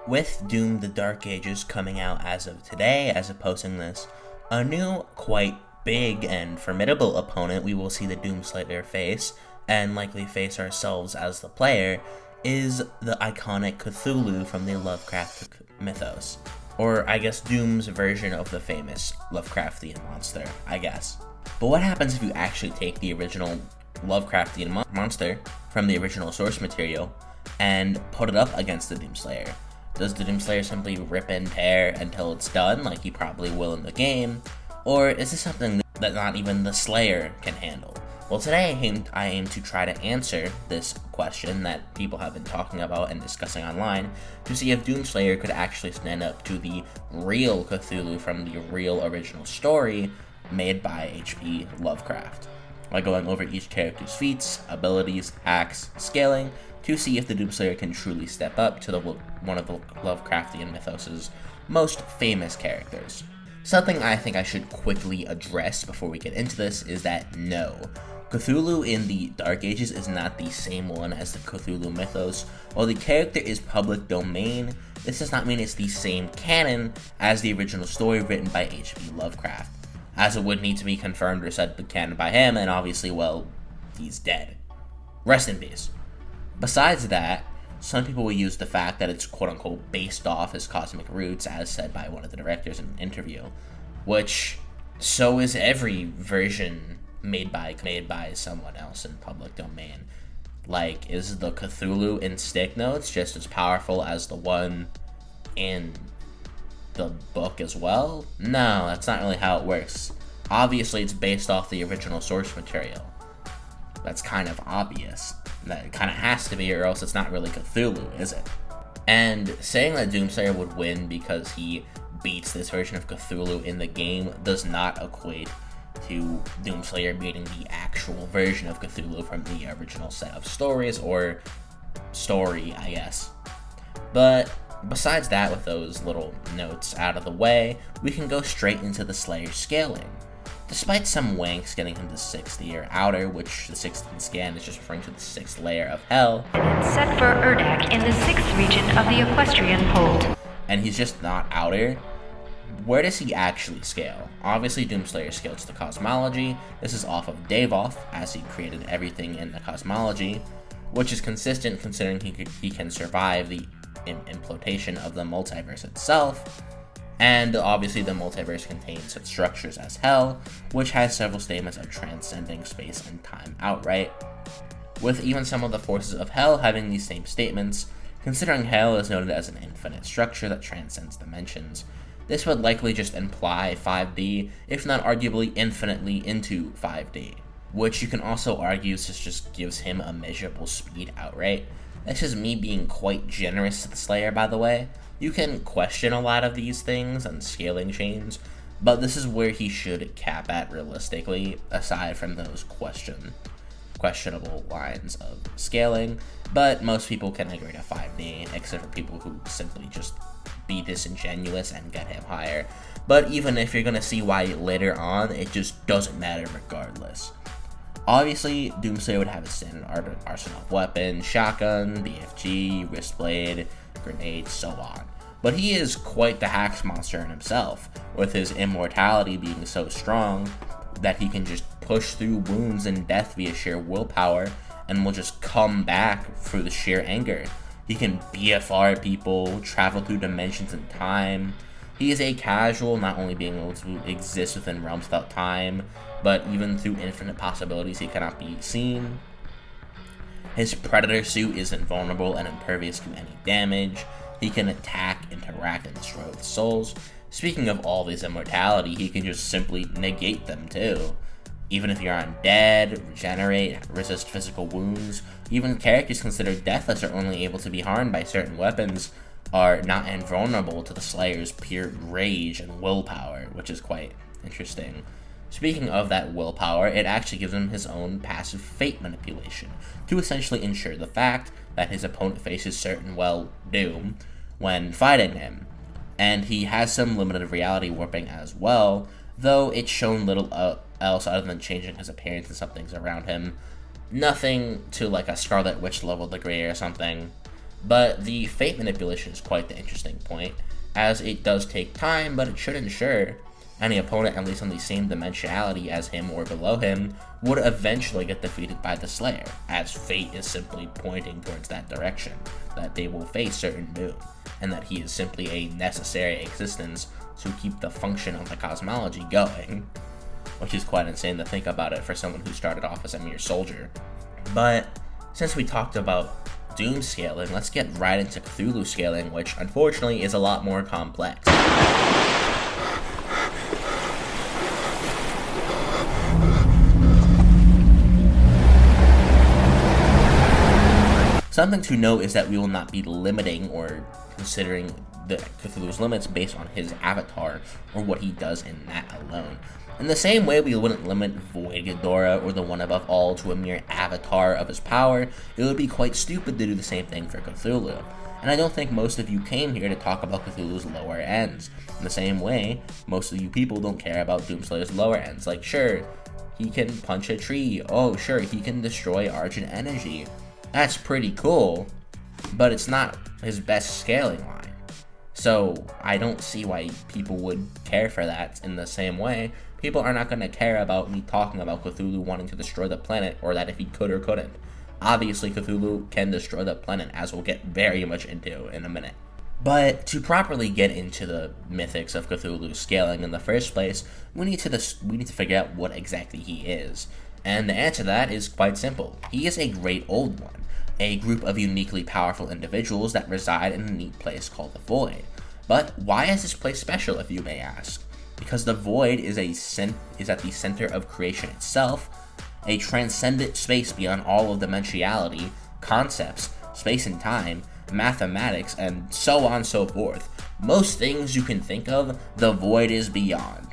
With Doom the Dark Ages coming out as of today, as of posting this, a new, quite big and formidable opponent we will see the DoomSlayer face, and likely face ourselves as the player, is the iconic Cthulhu from the Lovecraft mythos. Or, I guess, Doom's version of the famous Lovecraftian monster, I guess. But what happens if you actually take the original Lovecraftian monster from the original source material and put it up against the DoomSlayer? Does the DoomSlayer simply rip and tear until it's done, like he probably will in the game? Or is this something that not even the Slayer can handle? Well, today I aim to try to answer this question that people have been talking about and discussing online to see if DoomSlayer could actually stand up to the real Cthulhu from the real original story made by H.P. Lovecraft, by going over each character's feats, abilities, hacks, scaling, to see if the DoomSlayer can truly step up to one of the Lovecraftian mythos' most famous characters. Something I think I should quickly address before we get into this is that no, Cthulhu in the Dark Ages is not the same one as the Cthulhu mythos. While the character is public domain, this does not mean it's the same canon as the original story written by H.P. Lovecraft, as it would need to be confirmed or said to be canon by him, and obviously, well, he's dead. Rest in peace. Besides that, some people will use the fact that it's quote-unquote based off his cosmic roots, as said by one of the directors in an interview, which so is every version made by someone else in public domain. Like, is the Cthulhu in Stick Notes just as powerful as the one in the book as well? No, that's not really how it works. Obviously, it's based off the original source material. That's kind of obvious. That it kind of has to be, or else it's not really Cthulhu, is it? And saying that DoomSlayer would win because he beats this version of Cthulhu in the game does not equate to DoomSlayer beating the actual version of Cthulhu from the original set of stories, or story, I guess. But besides that, with those little notes out of the way, we can go straight into the Slayer scaling. Despite some wanks getting him to 60 or outer, which the 16th scan is just referring to the 6th layer of hell, set for Urdak in the 6th region of the Equestrian Hold, and he's just not outer, where does he actually scale? Obviously, DoomSlayer scales to cosmology. This is off of Davoth, as he created everything in the cosmology, which is consistent considering he can survive the imploitation of the multiverse itself. And obviously the multiverse contains such structures as hell, which has several statements of transcending space and time outright, with even some of the forces of hell having these same statements, considering hell is noted as an infinite structure that transcends dimensions. This would likely just imply 5D, if not arguably infinitely into 5D, which you can also argue just gives him a measurable speed outright. That's just me being quite generous to the Slayer, by the way. You can question a lot of these things and scaling chains, but this is where he should cap at realistically, aside from those questionable lines of scaling. But most people can agree to 5D, except for people who simply just be disingenuous and get him higher. But even if you're gonna see why later on, it just doesn't matter regardless. Obviously, DoomSlayer would have a standard arsenal of weapons, shotgun, BFG, wristblade, grenades, so on. But he is quite the hacks monster in himself, with his immortality being so strong that he can just push through wounds and death via sheer willpower and will just come back through the sheer anger. He can BFR people, travel through dimensions and time. He is a casual, not only being able to exist within realms without time, but even through infinite possibilities he cannot be seen. His Predator suit is invulnerable and impervious to any damage. He can attack, interact, and destroy with souls. Speaking of all this immortality, he can just simply negate them too. Even if you're undead, regenerate, resist physical wounds, even characters considered deathless or only able to be harmed by certain weapons are not invulnerable to the Slayer's pure rage and willpower, which is quite interesting. Speaking of that willpower, it actually gives him his own passive fate manipulation, to essentially ensure the fact that his opponent faces certain, doom when fighting him. And he has some limited reality warping as well, though it's shown little else other than changing his appearance and some things around him. Nothing to like a Scarlet Witch level degree or something. But the fate manipulation is quite the interesting point, as it does take time, but it should ensure any opponent, at least on the same dimensionality as him or below him, would eventually get defeated by the Slayer, as fate is simply pointing towards that direction, that they will face certain doom, and that he is simply a necessary existence to keep the function of the cosmology going, which is quite insane to think about it for someone who started off as a mere soldier. But since we talked about Doom scaling, let's get right into Cthulhu scaling, which unfortunately is a lot more complex. Something to note is that we will not be limiting or considering the Cthulhu's limits based on his avatar or what he does in that alone. In the same way we wouldn't limit Void Ghidorah or the One Above All to a mere avatar of his power, it would be quite stupid to do the same thing for Cthulhu. And I don't think most of you came here to talk about Cthulhu's lower ends. In the same way, most of you people don't care about DoomSlayer's lower ends. Like, sure, he can punch a tree. Oh, sure, he can destroy Argent Energy. That's pretty cool, but it's not his best scaling line. So I don't see why people would care for that. In the same way, people are not going to care about me talking about Cthulhu wanting to destroy the planet, or that if he could or couldn't. Obviously, Cthulhu can destroy the planet, as we'll get very much into in a minute. But to properly get into the mythics of Cthulhu's scaling in the first place, we need to figure out what exactly he is. And the answer to that is quite simple. He is a Great Old One, a group of uniquely powerful individuals that reside in a neat place called the Void. But why is this place special, if you may ask? Because the Void is at the center of creation itself, a transcendent space beyond all of dimensionality, concepts, space and time, mathematics, and so on and so forth. Most things you can think of, the Void is beyond,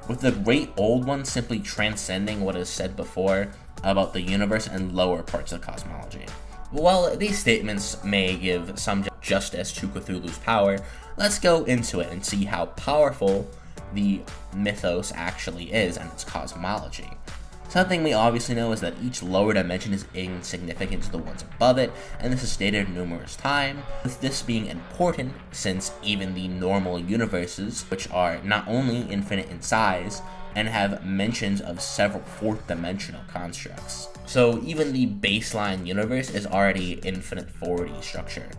with the Great Old One simply transcending what is said before about the universe and lower parts of cosmology. While these statements may give some justice to Cthulhu's power, let's go into it and see how powerful the mythos actually is and its cosmology. Something we obviously know is that each lower dimension is insignificant to the ones above it, and this is stated numerous times, with this being important since even the normal universes, which are not only infinite in size, and have mentions of several fourth dimensional constructs. So even the baseline universe is already infinite 4D structure.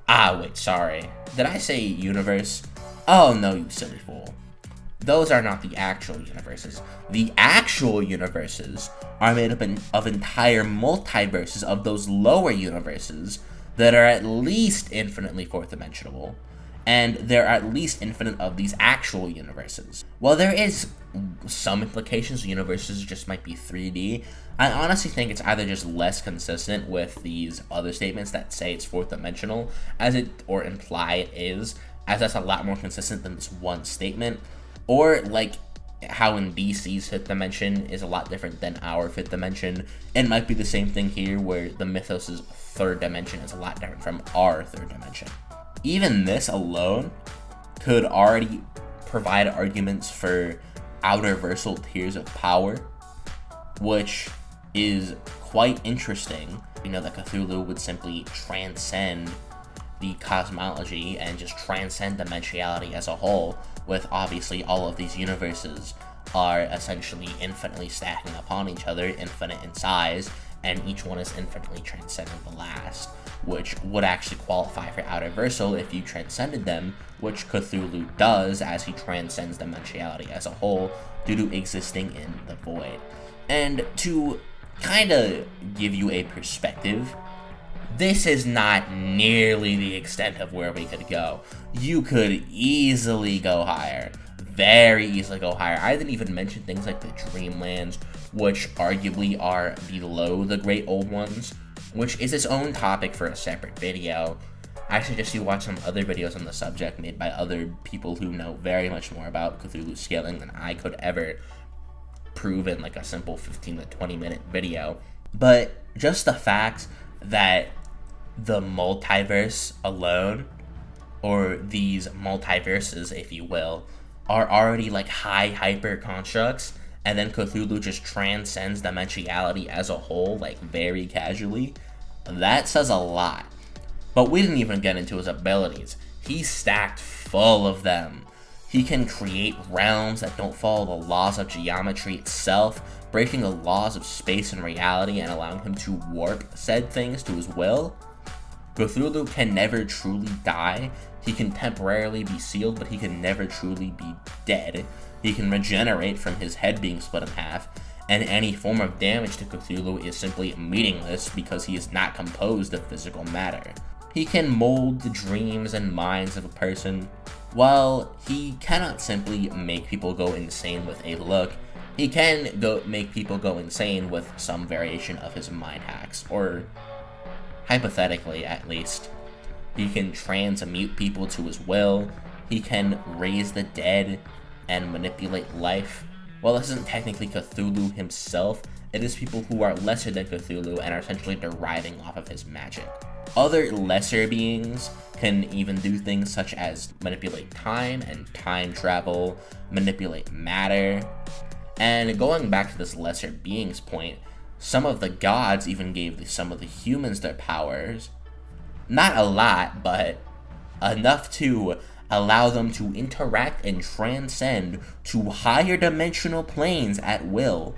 Wait, sorry. Did I say universe? Oh no, you silly fool. Those are not the actual universes. The actual universes are made up of entire multiverses of those lower universes that are at least infinitely fourth dimensional, and there are at least infinite of these actual universes. While there is some implications the universes just might be 3D, I honestly think it's either just less consistent with these other statements that say it's fourth dimensional, or imply it is, as that's a lot more consistent than this one statement, or like how in DC's fifth dimension is a lot different than our fifth dimension. It might be the same thing here, where the mythos' third dimension is a lot different from our third dimension. Even this alone could already provide arguments for outerversal tiers of power, which is quite interesting. You know, that Cthulhu would simply transcend the cosmology and just transcend dimensionality as a whole, with obviously all of these universes are essentially infinitely stacking upon each other, infinite in size, and each one is infinitely transcending the last, which would actually qualify for outerversal if you transcended them, which Cthulhu does as he transcends dimensionality as a whole due to existing in the Void. And to kind of give you a perspective, this is not nearly the extent of where we could go. You could easily go higher, very easily go higher. I didn't even mention things like the Dreamlands, which arguably are below the Great Old Ones, which is its own topic for a separate video. I suggest you watch some other videos on the subject made by other people who know very much more about Cthulhu scaling than I could ever prove in like a simple 15 to 20 minute video. But just the fact that the multiverse alone, or these multiverses if you will, are already like high hyper constructs, and then Cthulhu just transcends dimensionality as a whole, like very casually, that says a lot. But we didn't even get into his abilities. He's stacked full of them. He can create realms that don't follow the laws of geometry itself, breaking the laws of space and reality and allowing him to warp said things to his will. Cthulhu can never truly die. He can temporarily be sealed, but he can never truly be dead. He can regenerate from his head being split in half, and any form of damage to Cthulhu is simply meaningless because he is not composed of physical matter. He can mold the dreams and minds of a person. While he cannot simply make people go insane with a look, he can make people go insane with some variation of his mind hacks, or hypothetically at least. He can transmute people to his will. He can raise the dead and manipulate life. While this isn't technically Cthulhu himself, it is people who are lesser than Cthulhu and are essentially deriving off of his magic. Other lesser beings can even do things such as manipulate time and time travel, manipulate matter. And going back to this lesser beings point, some of the gods even gave some of the humans their powers. Not a lot, but enough to allow them to interact and transcend to higher dimensional planes at will.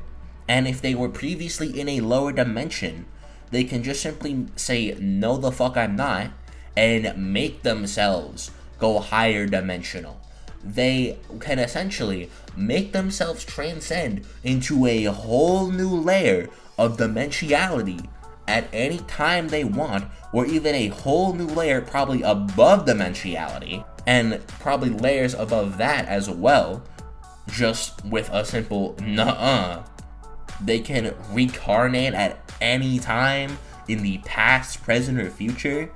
And if they were previously in a lower dimension, they can just simply say, no the fuck I'm not, and make themselves go higher dimensional. They can essentially make themselves transcend into a whole new layer of dimensionality at any time they want, or even a whole new layer probably above dimensionality, and probably layers above that as well, just with a simple nuh-uh. They can reincarnate at any time in the past, present, or future.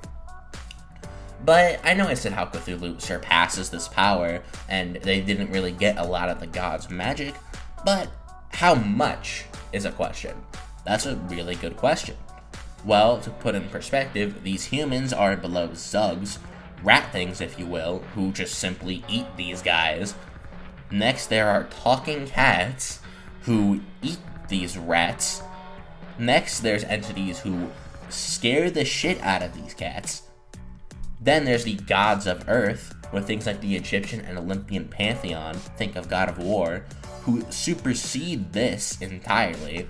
But I know I said how Cthulhu surpasses this power, and they didn't really get a lot of the gods' magic, but how much is a question. That's a really good question. Well, to put in perspective, these humans are below Zugs, rat things if you will, who just simply eat these guys. Next, there are talking cats, who eat these rats. Next, there's entities who scare the shit out of these cats. Then there's the gods of Earth, with things like the Egyptian and Olympian pantheon, think of God of War, who supersede this entirely,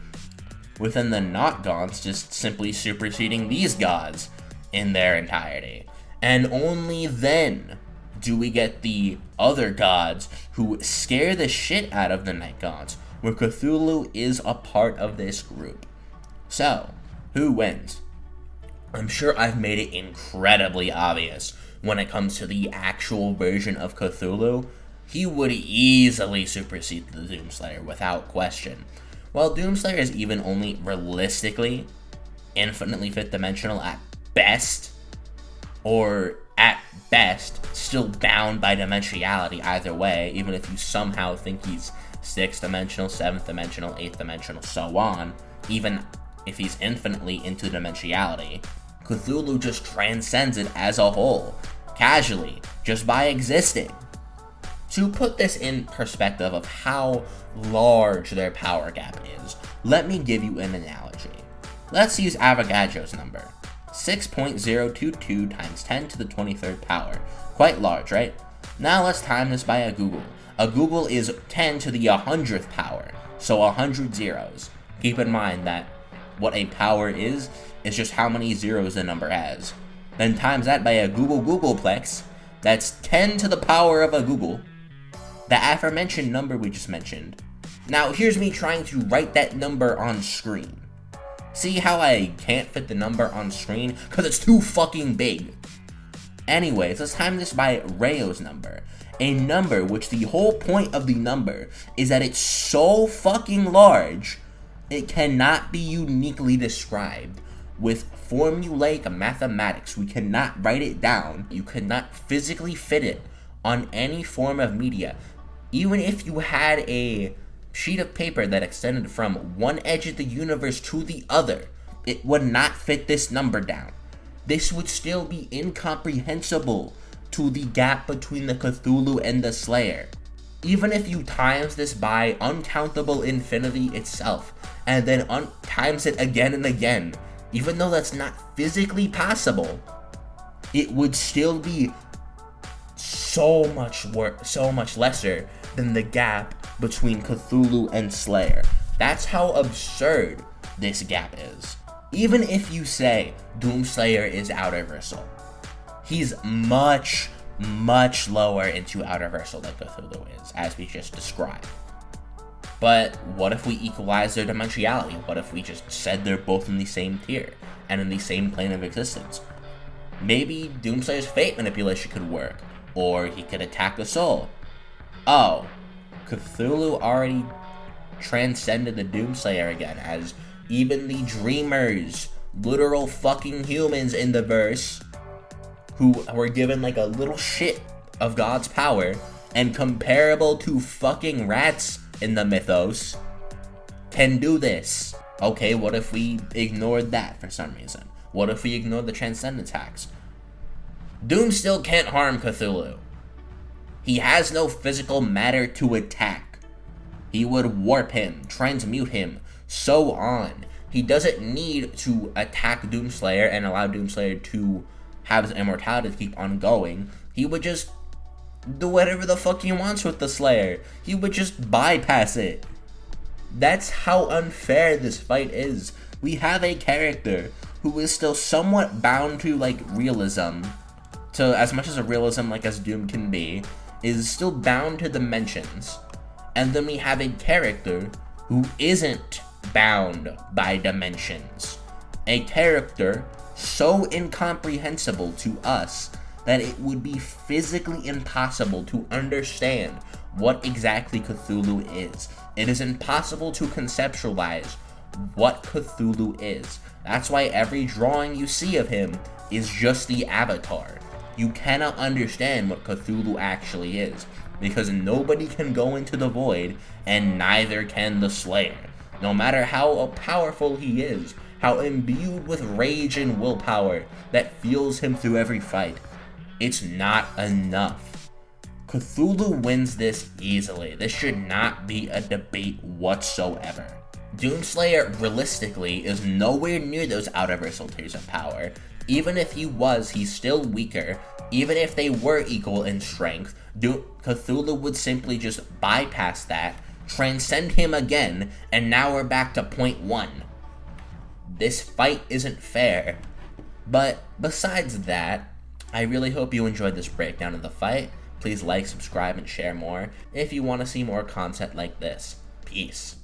within the not gods just simply superseding these gods in their entirety. And only then do we get the other gods who scare the shit out of the night gods, where Cthulhu is a part of this group. So, who wins? I'm sure I've made it incredibly obvious when it comes to the actual version of Cthulhu. He would easily supersede the DoomSlayer without question. While DoomSlayer is even only realistically infinitely fifth dimensional at best, or at best still bound by dimensionality either way, even if you somehow think he's 6th dimensional, 7th dimensional, 8th dimensional, so on, even if he's infinitely into dimensionality, Cthulhu just transcends it as a whole, casually, just by existing. To put this in perspective of how large their power gap is, let me give you an analogy. Let's use Avogadro's number, 6.022 times 10 to the 23rd power. Quite large, right? Now let's time this by a googol. A googol is 10 to the 100th power, so 100 zeros. Keep in mind that what a power is just how many zeros the number has. Then times that by a googolplex, that's 10 to the power of a googol, the aforementioned number we just mentioned. Now here's me trying to write that number on screen. See how I can't fit the number on screen? Because it's too fucking big. Anyways, let's time this by Rayo's number. A number which the whole point of the number is that it's so fucking large, it cannot be uniquely described. With formulaic mathematics, we cannot write it down. You cannot physically fit it on any form of media. Even if you had a sheet of paper that extended from one edge of the universe to the other, it would not fit this number down. This would still be incomprehensible to the gap between the Cthulhu and the Slayer. Even if you times this by uncountable infinity itself, and then times it again and again, even though that's not physically possible, it would still be so much lesser than the gap between Cthulhu and Slayer. That's how absurd this gap is. Even if you say DoomSlayer is Outerversal, he's much lower into Outerversal than Cthulhu is, as we just described. But what if we equalize their dimensionality? What if we just said they're both in the same tier and in the same plane of existence? Maybe DoomSlayer's fate manipulation could work, or he could attack the soul. Oh, Cthulhu already transcended the DoomSlayer again, as even the dreamers, literal fucking humans in the verse, who were given like a little shit of God's power and comparable to fucking rats in the mythos, can do this. Okay, what if we ignored that for some reason? What if we ignored the transcendence hacks? Doom still can't harm Cthulhu. He has no physical matter to attack. He would warp him, transmute him, so on. He doesn't need to attack DoomSlayer and allow DoomSlayer to have his immortality to keep on going. He would just do whatever the fuck he wants with the Slayer. He would just bypass it. That's how unfair this fight is. We have a character who is still somewhat bound to like realism, to as much as a realism like as Doom can be, is still bound to dimensions. And then we have a character who isn't bound by dimensions. A character so incomprehensible to us that it would be physically impossible to understand what exactly Cthulhu is. It is impossible to conceptualize what Cthulhu is. That's why every drawing you see of him is just the avatar. You cannot understand what Cthulhu actually is, because nobody can go into the void, and neither can the Slayer. No matter how powerful he is, how imbued with rage and willpower that fuels him through every fight, it's not enough. Cthulhu wins this easily. This should not be a debate whatsoever. DoomSlayer, realistically, is nowhere near those Outerversal tiers of power. Even if he was, he's still weaker. Even if they were equal in strength, Cthulhu would simply just bypass that, transcend him again, and now we're back to point 1. This fight isn't fair. But besides that, I really hope you enjoyed this breakdown of the fight. Please like, subscribe, and share more if you want to see more content like this. Peace.